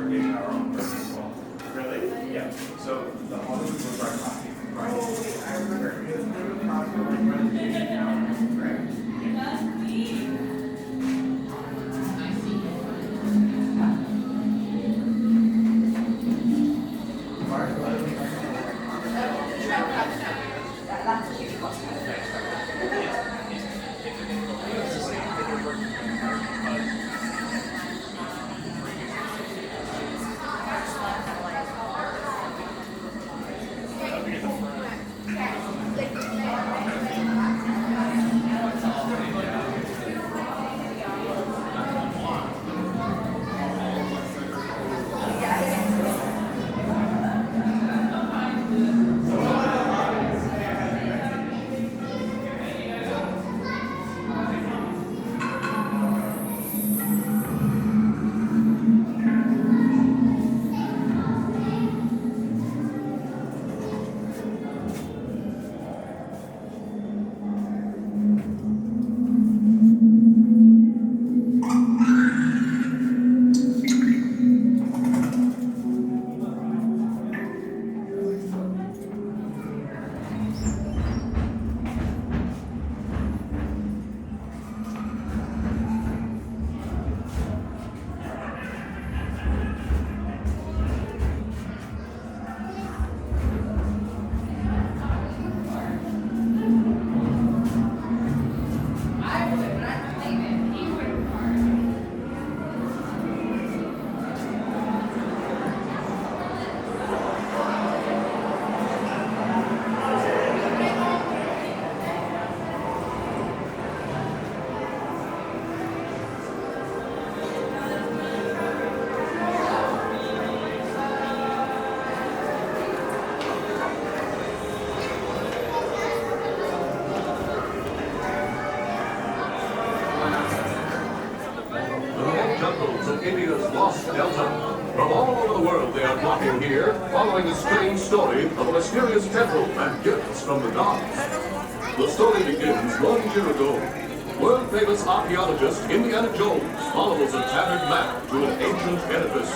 we're getting our own version as well. Really? Yeah. So the Hollywood was our copy. Right? Oh, wait, I remember. It was literally possible like reservation now, right? India's lost Delta. From all over the world they are flocking here, following a strange story of a mysterious temple and gifts from the gods. The story begins 1 year ago. World-famous archaeologist Indiana Jones follows a tattered map to an ancient edifice.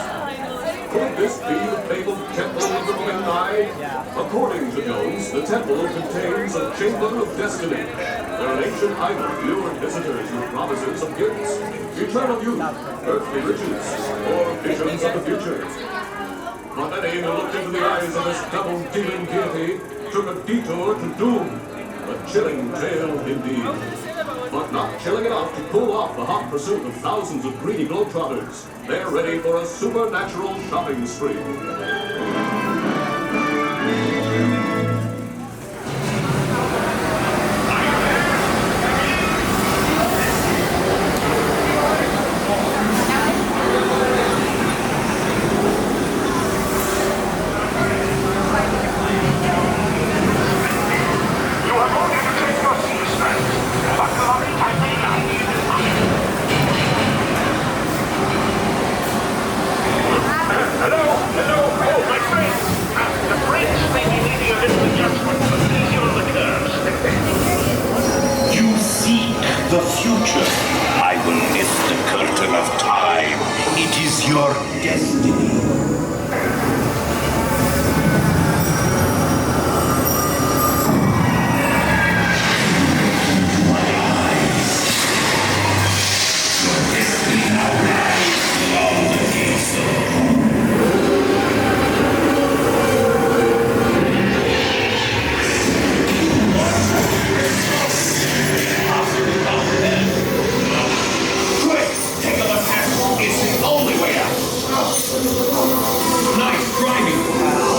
Could this be the fabled Temple of the Living Eye? According to Jones, the temple contains a chamber of destiny, where an ancient idol lured visitors with promises of gifts, eternal youth, earthly riches, or visions of the future. But many who looked into the eyes of this double-dealing deity took a detour to doom. A chilling tale indeed. But not chilling enough to pull off the hot pursuit of thousands of greedy globetrotters. They're ready for a supernatural shopping spree. The future. I will lift the curtain of time. It is your destiny. My eyes. Your destiny now lies beyond the gates of home. It's the only way out. Nice driving, pal.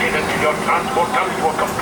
Get until your transport comes to a complete